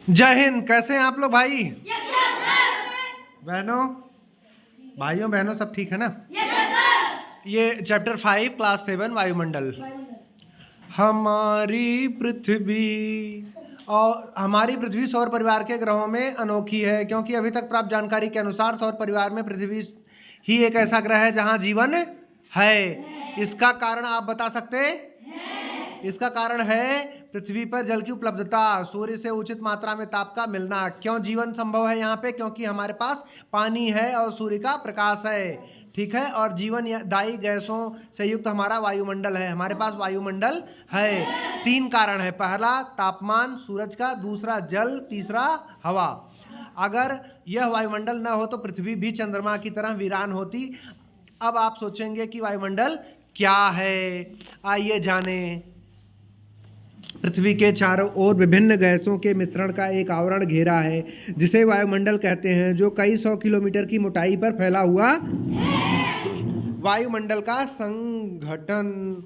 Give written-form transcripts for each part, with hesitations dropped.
जय हिंद। कैसे हैं आप लोग भाई? Yes sir. बहनों, भाइयों बहनों सब ठीक है ना? Yes sir. ये चैप्टर 5 क्लास 7 वायुमंडल। हमारी पृथ्वी सौर परिवार के ग्रहों में अनोखी है, क्योंकि अभी तक प्राप्त जानकारी के अनुसार सौर परिवार में पृथ्वी ही एक ऐसा ग्रह है जहां जीवन है। इसका कारण आप बता सकते हैं? इसका कारण है पृथ्वी पर जल की उपलब्धता, सूर्य से उचित मात्रा में ताप का मिलना। क्यों जीवन संभव है यहाँ पे? क्योंकि हमारे पास पानी है और सूर्य का प्रकाश है, ठीक है। और जीवन दायी गैसों से युक्त हमारा वायुमंडल है, हमारे पास वायुमंडल है। 3 कारण है, पहला तापमान सूरज का, दूसरा जल, तीसरा हवा। अगर यह वायुमंडल न हो तो पृथ्वी भी चंद्रमा की तरह वीरान होती। अब आप सोचेंगे कि वायुमंडल क्या है, आइए जानें। पृथ्वी के चारों ओर विभिन्न गैसों के मिश्रण का एक आवरण घेरा है, जिसे वायुमंडल कहते हैं, जो कई 100 किलोमीटर की मोटाई पर फैला हुआ। वायुमंडल का संगठन।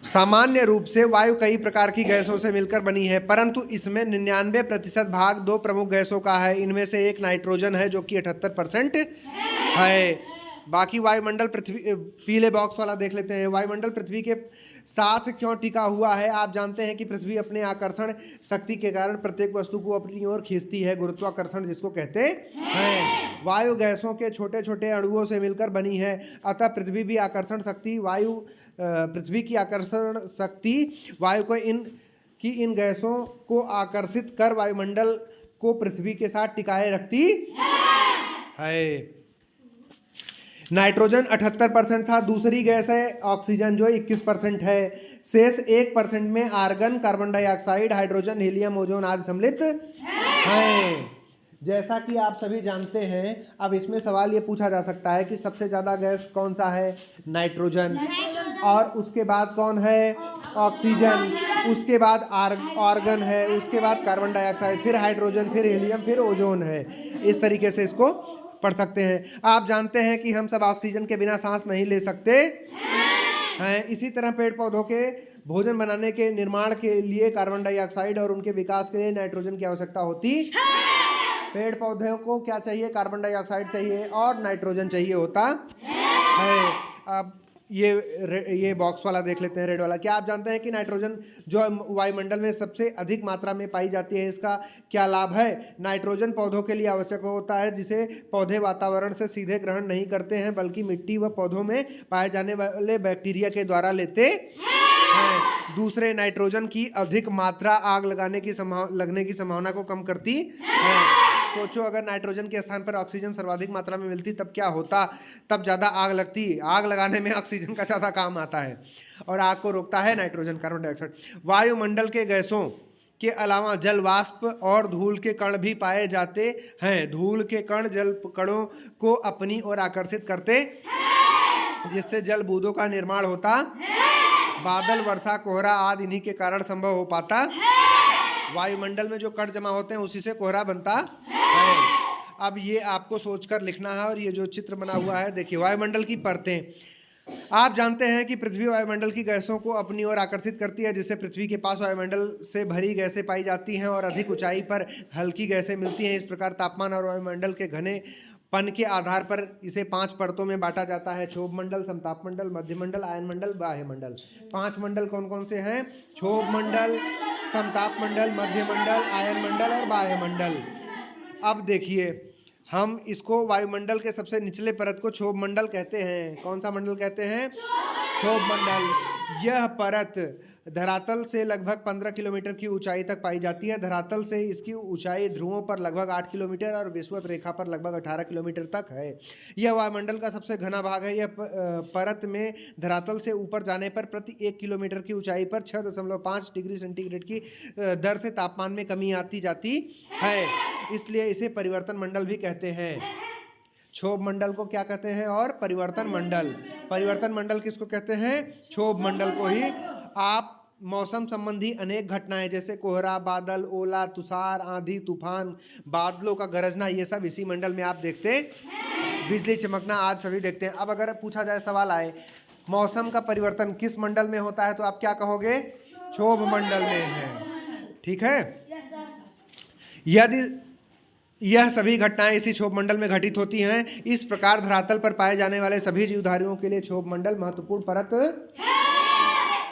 सामान्य रूप से वायु कई प्रकार की गैसों से मिलकर बनी है, परंतु इसमें 99% भाग 2 प्रमुख गैसों का है। इनमें से एक नाइट्रोजन है, जो कि 78% है। बाकी वायुमंडल पृथ्वी, पीले बॉक्स वाला देख लेते हैं। वायुमंडल पृथ्वी के साथ क्यों टिका हुआ है? आप जानते हैं कि पृथ्वी अपने आकर्षण शक्ति के कारण प्रत्येक वस्तु को अपनी ओर खींचती है, गुरुत्वाकर्षण जिसको कहते हैं। वायु गैसों के छोटे छोटे अणुओं से मिलकर बनी है, अतः पृथ्वी की आकर्षण शक्ति वायु को इन गैसों को आकर्षित कर वायुमंडल को पृथ्वी के साथ टिकाए रखती है। नाइट्रोजन 78% था। दूसरी गैस है ऑक्सीजन, जो 21% है। शेष 1% में argon, carbon dioxide, hydrogen, helium, ozone आदि सम्मिलित हैं। जैसा कि आप सभी जानते हैं, अब इसमें सवाल ये पूछा जा सकता है कि सबसे ज़्यादा गैस कौन सा है? नाइट्रोजन। और उसके बाद कौन है? ऑक्सीजन। उसके बाद आर्गन है, उसके बाद कार्बन डाइऑक्साइड, फिर हाइड्रोजन, फिर हीलियम, फिर ओजोन है। इस तरीके से इसको पढ़ सकते हैं। आप जानते हैं कि हम सब ऑक्सीजन के बिना सांस नहीं ले सकते हैं। इसी तरह पेड़ पौधों के भोजन बनाने के निर्माण के लिए कार्बन डाइऑक्साइड और उनके विकास के लिए नाइट्रोजन की आवश्यकता होती है। पेड़ पौधों को क्या चाहिए? कार्बन डाइऑक्साइड चाहिए और नाइट्रोजन चाहिए होता है। अब ये बॉक्स वाला देख लेते हैं, रेड वाला। क्या आप जानते हैं कि नाइट्रोजन जो वायुमंडल में सबसे अधिक मात्रा में पाई जाती है, इसका क्या लाभ है? नाइट्रोजन पौधों के लिए आवश्यक होता है, जिसे पौधे वातावरण से सीधे ग्रहण नहीं करते हैं, बल्कि मिट्टी व पौधों में पाए जाने वाले बैक्टीरिया के द्वारा लेते हैं। दूसरे, नाइट्रोजन की अधिक मात्रा आग लगने की संभावना को कम करती है। सोचो, अगर नाइट्रोजन के स्थान पर ऑक्सीजन सर्वाधिक मात्रा में मिलती तब क्या होता? तब ज़्यादा आग लगती। आग लगाने में ऑक्सीजन का ज़्यादा काम आता है और आग को रोकता है नाइट्रोजन, कार्बन डाइऑक्साइड। वायुमंडल के गैसों के अलावा जल वाष्प और धूल के कण भी पाए जाते हैं। धूल के कण जल कणों को अपनी ओर आकर्षित करते, जिससे जल बूंदों का निर्माण होता। बादल, वर्षा, कोहरा आदि इन्हीं के कारण संभव हो पाता। वायुमंडल में जो कण जमा होते हैं उसी से कोहरा बनता है। अब ये आपको सोचकर लिखना है। और ये जो चित्र बना हुआ है, देखिए, वायुमंडल की परतें। आप जानते हैं कि पृथ्वी वायुमंडल की गैसों को अपनी ओर आकर्षित करती है, जिससे पृथ्वी के पास वायुमंडल से भरी गैसें पाई जाती हैं और अधिक ऊंचाई पर हल्की गैसें मिलती हैं। इस प्रकार तापमान और वायुमंडल के घने पन के आधार पर इसे 5 परतों में बांटा जाता है: क्षोभ मंडल, समताप मंडल, मध्य मंडल, आयन मंडल, बाह्य मंडल। 5 मंडल कौन कौन से हैं? क्षोभ मंडल, समताप मंडल, मध्य मंडल, आयन मंडल और बाह्य मंडल। अब देखिए, हम इसको वायुमंडल के सबसे निचले परत को क्षोभ मंडल कहते हैं। कौन सा मंडल कहते हैं? क्षोभ मंडल। यह परत धरातल से लगभग 15 किलोमीटर की ऊंचाई तक पाई जाती है। धरातल से इसकी ऊंचाई ध्रुवों पर लगभग 8 किलोमीटर और विषुवत रेखा पर लगभग 18 किलोमीटर तक है। यह वायुमंडल का सबसे घना भाग है। यह परत में धरातल से ऊपर जाने पर प्रति 1 किलोमीटर की ऊंचाई पर 6.5 डिग्री सेंटीग्रेड की दर से तापमान में कमी आती जाती है, इसलिए इसे परिवर्तन मंडल भी कहते हैं। क्षोभ मंडल को क्या कहते हैं? और परिवर्तन मंडल। परिवर्तन मंडल किसको कहते हैं? क्षोभ मंडल को ही। आप मौसम संबंधी अनेक घटनाएं जैसे कोहरा, बादल, ओला, तुषार, आंधी, तूफान, बादलों का गरजना, ये सब इसी मंडल में आप देखते। बिजली चमकना आदि सभी देखते हैं। अब अगर पूछा जाए, सवाल आए, मौसम का परिवर्तन किस मंडल में होता है, तो आप क्या कहोगे? क्षोभ मंडल में है, ठीक है। यदि यह सभी घटनाएं इसी क्षोभ मंडल में घटित होती हैं। इस प्रकार धरातल पर पाए जाने वाले सभी जीवधारियों के लिए क्षोभ मंडल महत्वपूर्ण परत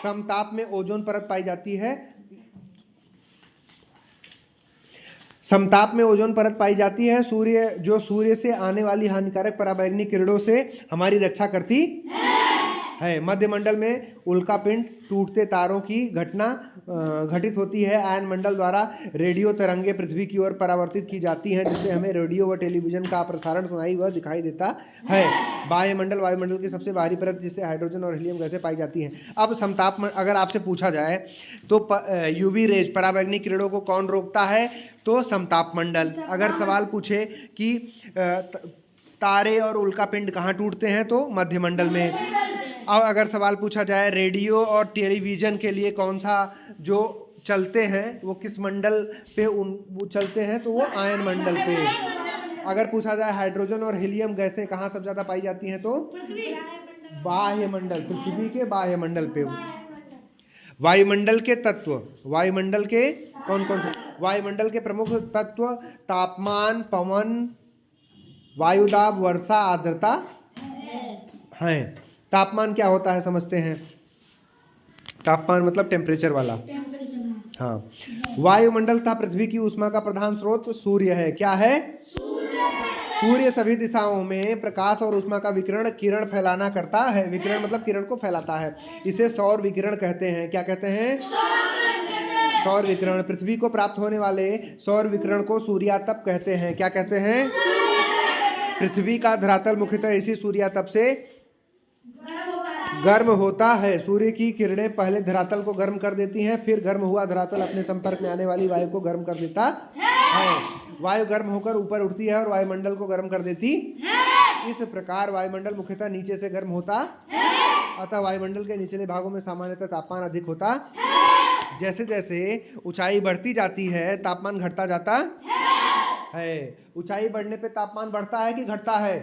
समताप में ओजोन परत पाई जाती है। समताप में ओजोन परत पाई जाती है। सूर्य से आने वाली हानिकारक पराबैंगनी किरणों से हमारी रक्षा करती है। मध्यमंडल में उल्कापिंड टूटते तारों की घटना घटित होती है। आयन मंडल द्वारा रेडियो तरंगे पृथ्वी की ओर परावर्तित की जाती हैं, जिससे हमें रेडियो व टेलीविजन का प्रसारण सुनाई व दिखाई देता है। वायुमंडल वायुमंडल की सबसे बाहरी परत, जिससे हाइड्रोजन और हीलियम गैसें पाई जाती हैं। अब समताप में अगर आपसे पूछा जाए तो यूवी रेज पराबैंगनी किरणों को कौन रोकता है, तो समताप मंडल। अगर सवाल पूछे कि तारे और उल्कापिंड कहाँ टूटते हैं, तो मध्यमंडल में। अब अगर सवाल पूछा जाए रेडियो और टेलीविज़न के लिए कौन सा जो चलते हैं वो किस मंडल पे वो चलते हैं, तो वो आयन मंडल पे। अगर पूछा जाए हाइड्रोजन और हीलियम गैसें कहाँ सबसे ज़्यादा पाई जाती हैं, तो बाह्य मंडल, पृथ्वी के बाह्य मंडल पे। वायुमंडल के तत्व, वायुमंडल के कौन कौन से? वायुमंडल के प्रमुख तत्व तापमान, पवन, वायुदाब, वर्षा, आर्द्रता हैं। तापमान क्या होता है समझते हैं? तापमान मतलब टेम्परेचर वाला। हाँ, वायुमंडल तथा पृथ्वी की ऊष्मा का प्रधान स्रोत सूर्य है। क्या है? सूर्य सभी दिशाओं में प्रकाश और ऊष्मा का किरण फैलाना करता है। विकिरण मतलब किरण को फैलाता है। इसे सौर विकिरण कहते हैं। क्या कहते हैं? सौर विकिरण। पृथ्वी को प्राप्त होने वाले सौर विकिरण को सूर्यातप कहते हैं। क्या कहते हैं? पृथ्वी का धरातल मुख्यतः इसी सूर्यातप से गर्म होता है। सूर्य की किरणें पहले धरातल को गर्म कर देती हैं, फिर गर्म हुआ धरातल अपने संपर्क में आने वाली वायु को गर्म कर देता है। वायु गर्म होकर ऊपर उठती है और वायुमंडल को गर्म कर देती है। इस प्रकार वायुमंडल मुख्यतः नीचे से गर्म होता है। अतः वायुमंडल के निचले भागों में सामान्यतः तापमान अधिक होता है। जैसे जैसे ऊंचाई बढ़ती जाती है तापमान घटता जाता है। ऊंचाई बढ़ने पे तापमान बढ़ता है कि घटता है?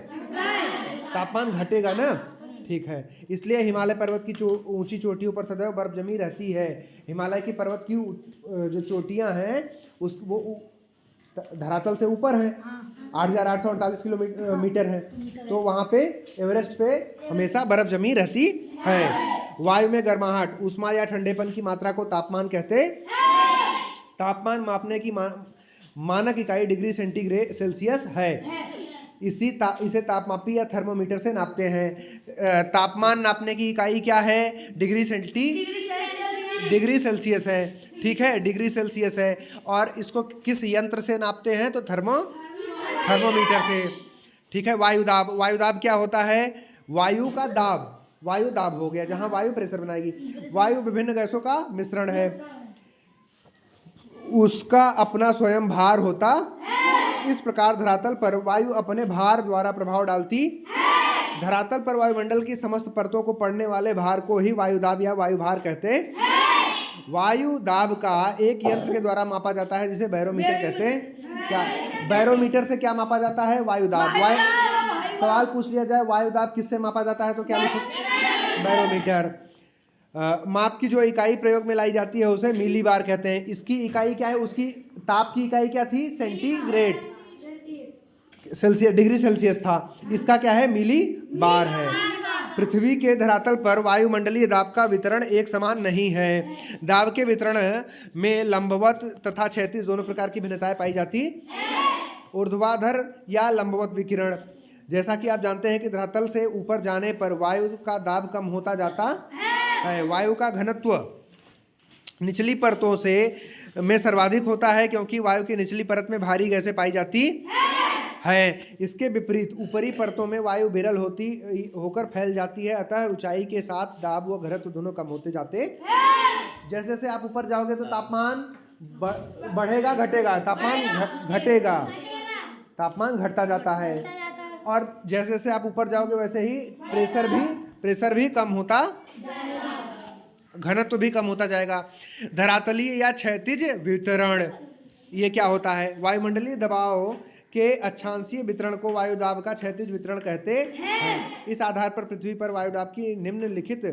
तापमान घटेगा ना, ठीक है। इसलिए हिमालय पर्वत की ऊंची चोटियों पर सदैव बर्फ जमी रहती है। हिमालय की पर्वत की जो चोटियां हैं वो धरातल से ऊपर है, 8,848 किलोमीटर है, तो वहाँ पे एवरेस्ट पे हमेशा बर्फ जमी रहती है। वायु में गर्माहट, ऊष्मा या ठंडेपन की मात्रा को तापमान कहते। तापमान मापने की मानक इकाई डिग्री सेल्सियस है। इसे तापमापी या थर्मोमीटर से नापते हैं। तापमान नापने की इकाई क्या है? डिग्री सेल्सियस है, ठीक है, डिग्री सेल्सियस है। और इसको किस यंत्र से नापते हैं? तो थर्मोमीटर से, ठीक है। वायुदाब, वायुदाब क्या होता है? वायु का दाब, वायु दाब हो गया जहां वायु प्रेशर बनाएगी। वायु विभिन्न गैसों का मिश्रण है, उसका अपना स्वयं भार होता। इस प्रकार धरातल पर वायु अपने भार द्वारा प्रभाव डालती। धरातल पर वायुमंडल की समस्त परतों को पड़ने वाले भार को ही वायुदाब या वायुभार कहते। वायु दाब का एक यंत्र के द्वारा मापा जाता है जिसे बैरोमीटर कहते हैं। क्या बैरोमीटर से क्या मापा जाता है? वायुदाब। सवाल पूछ लिया जाए वायुदाब किससे मापा जाता है, तो क्या लिखो? बैरोमीटर। माप की जो इकाई प्रयोग में लाई जाती है उसे मिलीबार कहते हैं। इसकी इकाई क्या है? उसकी ताप की इकाई क्या थी? सेंटीग्रेड, सेल्सियस, डिग्री सेल्सियस था। इसका क्या है? मिली बार है। पृथ्वी के धरातल पर वायुमंडलीय दाब का वितरण एक समान नहीं है। दाब के वितरण में लंबवत तथा क्षैतिज दोनों प्रकार की भिन्नताएं पाई जाती। ऊर्ध्वाधर या लंबवत विकिरण, जैसा कि आप जानते हैं कि धरातल से ऊपर जाने पर वायु का दाब कम होता जाता है। वायु का घनत्व निचली परतों से में सर्वाधिक होता है क्योंकि वायु की निचली परत में भारी गैसें पाई जाती है। इसके विपरीत ऊपरी परतों में वायु विरल होकर फैल जाती है। अतः ऊंचाई के साथ दाब व घनत्व दोनों कम होते जाते। जैसे जैसे आप ऊपर जाओगे तो तापमान बढ़ेगा घटेगा? तापमान घटेगा, तापमान घटता जाता है। और जैसे जैसे आप ऊपर जाओगे वैसे ही प्रेशर भी कम होता, घनत्व भी कम होता जाएगा। धरातलीय या क्षैतिज वितरण, ये क्या होता है? वायुमंडलीय दबाव के अक्षांशीय वितरण को वायुदाब का क्षैतिज वितरण कहते हैं। इस आधार पर पृथ्वी पर वायुदाब की निम्नलिखित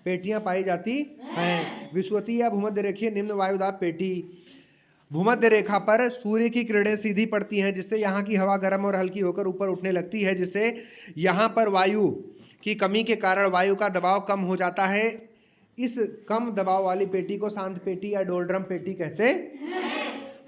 पेटियां पाई जाती हैं। विषुवतीय या भूमध्य रेखीय निम्न वायुदाब पेटी, भूमध्य रेखा पर सूर्य की किरणें सीधी पड़ती हैं, जिससे यहाँ की हवा गर्म और हल्की होकर ऊपर उठने लगती है, जिससे यहाँ पर वायु की कमी के कारण वायु का दबाव कम हो जाता है। इस कम दबाव वाली पेटी को शांत पेटी या डोलड्रम पेटी कहते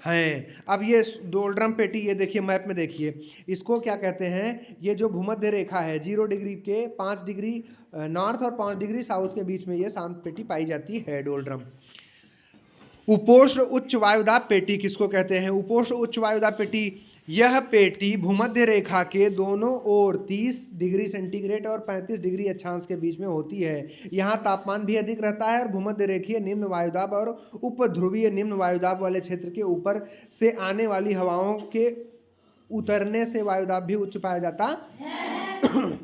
हैं। अब ये डोलड्रम पेटी, ये देखिए मैप में देखिए, इसको क्या कहते हैं? ये जो भूमध्य रेखा है 0 डिग्री के 5 डिग्री नॉर्थ और 5 डिग्री साउथ के बीच में ये शांत पेटी पाई जाती है, डोलड्रम। उपोष्ण उच्च वायुदाब पेटी किसको कहते हैं? उपोष्ण उच्च वायुदाब पेटी, यह पेटी भूमध्य रेखा के दोनों ओर 30 डिग्री सेंटीग्रेड और 35 डिग्री अक्षांश के बीच में होती है। यहाँ तापमान भी अधिक रहता है और भूमध्य रेखीय निम्न वायुदाब और उपध्रुवीय निम्न वायुदाब वाले क्षेत्र के ऊपर से आने वाली हवाओं के उतरने से वायुदाब भी उच्च पाया जाता है।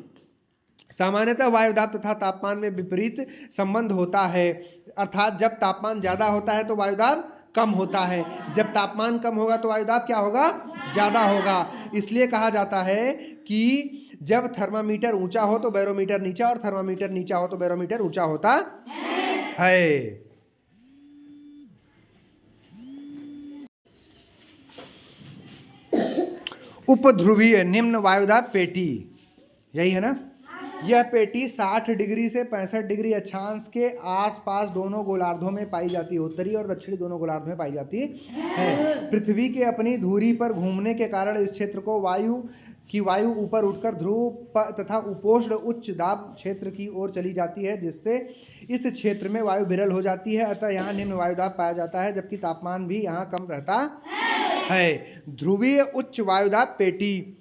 सामान्यतः वायुदाब तथा तापमान में विपरीत संबंध होता है, अर्थात जब तापमान ज़्यादा होता है तो वायुदाब कम होता है, जब तापमान कम होगा तो वायुदाब क्या होगा? ज़्यादा होगा। इसलिए कहा जाता है कि जब थर्मामीटर ऊंचा हो तो बैरोमीटर नीचा और थर्मामीटर नीचा हो तो बैरोमीटर ऊंचा होता है। उपध्रुवीय निम्न वायुदाब पेटी, यही है ना? यह पेटी 60 डिग्री से 65 डिग्री अक्षांश के आसपास दोनों गोलार्धों में पाई जाती है, उत्तरी और दक्षिणी दोनों गोलार्ध में पाई जाती है। पृथ्वी के अपनी धुरी पर घूमने के कारण इस क्षेत्र को वायु ऊपर उठकर ध्रुव तथा उपोष्ण उच्च दाब क्षेत्र की ओर चली जाती है, जिससे इस क्षेत्र में वायु विरल हो जाती है, अतः यहाँ निम्न वायुदाब पाया जाता है, जबकि तापमान भी यहाँ कम रहता है। ध्रुवीय उच्च वायुदाब पेटी,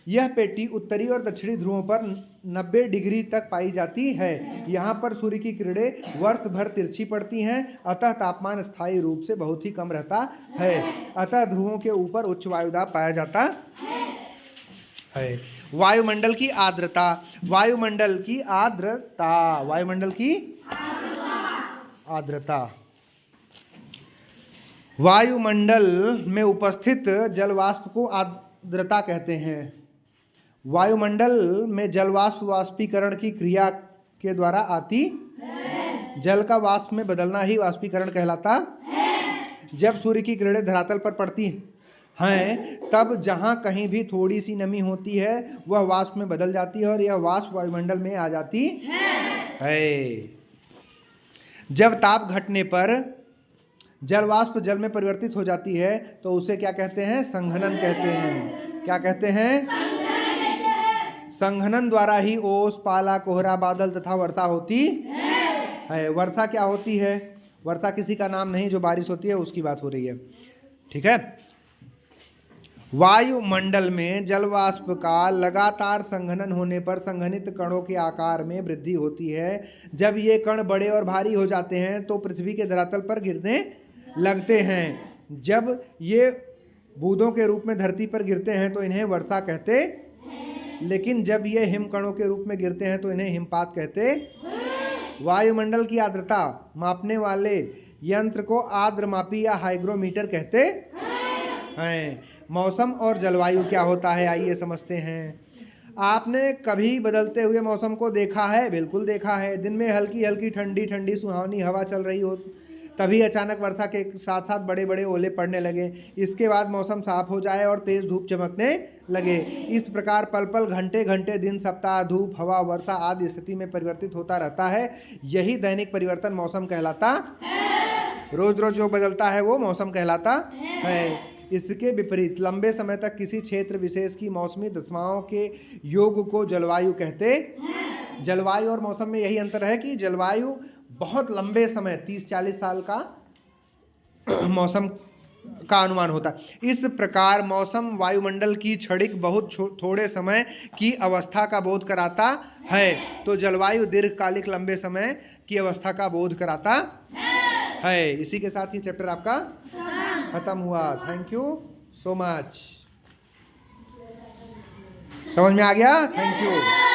यह पेटी उत्तरी और दक्षिणी ध्रुवों पर 90 डिग्री तक पाई जाती है। यहाँ पर सूर्य की किरणें वर्ष भर तिरछी पड़ती हैं, अतः तापमान स्थायी रूप से बहुत ही कम रहता है, अतः ध्रुवों के ऊपर उच्च वायुदाब पाया जाता है। वायुमंडल की आर्द्रता, वायुमंडल की आर्द्रता, वायुमंडल की आर्द्रता, वायुमंडल में उपस्थित जलवाष्प को आर्द्रता कहते हैं। वायुमंडल में जलवाष्प वाष्पीकरण की क्रिया के द्वारा आती जल का वाष्प में बदलना ही वाष्पीकरण कहलाता। जब सूर्य की किरणें धरातल पर पड़ती हैं तब जहाँ कहीं भी थोड़ी सी नमी होती है वह वाष्प में बदल जाती है और यह वाष्प वायुमंडल में आ जाती है। जब ताप घटने पर जलवाष्प जल में परिवर्तित हो जाती है तो उसे क्या कहते हैं? संघनन कहते हैं। क्या कहते हैं? संघनन द्वारा ही ओस, पाला, कोहरा, बादल तथा वर्षा होती है। वर्षा क्या होती है? वर्षा किसी का नाम नहीं, जो बारिश होती है उसकी बात हो रही है, ठीक है। वायुमंडल में जलवाष्प का लगातार संघनन होने पर संघनित कणों के आकार में वृद्धि होती है। जब ये कण बड़े और भारी हो जाते हैं तो पृथ्वी के धरातल पर गिरने लगते हैं। जब ये बूंदों के रूप में धरती पर गिरते हैं तो इन्हें वर्षा कहते, लेकिन जब ये हिमकणों के रूप में गिरते हैं तो इन्हें हिमपात कहते। वायुमंडल की आर्द्रता मापने वाले यंत्र को आर्द्रमापी या हाइग्रोमीटर कहते हैं। मौसम और जलवायु क्या होता है, आइए समझते हैं। आपने कभी बदलते हुए मौसम को देखा है? बिल्कुल देखा है। दिन में हल्की हल्की ठंडी ठंडी सुहावनी हवा चल रही हो, तभी अचानक वर्षा के साथ साथ बड़े बड़े ओले पड़ने लगे। इसके बाद मौसम साफ हो जाए और तेज धूप चमकने लगे। इस प्रकार पल पल, घंटे घंटे, दिन, सप्ताह, धूप, हवा, वर्षा आदि स्थिति में परिवर्तित होता रहता है। यही दैनिक परिवर्तन मौसम कहलाता है। रोज रोज जो बदलता है वो मौसम कहलाता है। इसके विपरीत लंबे समय तक किसी क्षेत्र विशेष की मौसमी दशाओं के योग को जलवायु कहते। जलवायु और मौसम में यही अंतर है कि जलवायु बहुत लंबे समय 30-40 साल का मौसम का अनुमान होता है। इस प्रकार मौसम वायुमंडल की क्षणिक बहुत थोड़े समय की अवस्था का बोध कराता है, तो जलवायु दीर्घकालिक लंबे समय की अवस्था का बोध कराता है। इसी के साथ ही चैप्टर आपका खत्म हुआ। Thank you so much. समझ में आ गया? Thank you.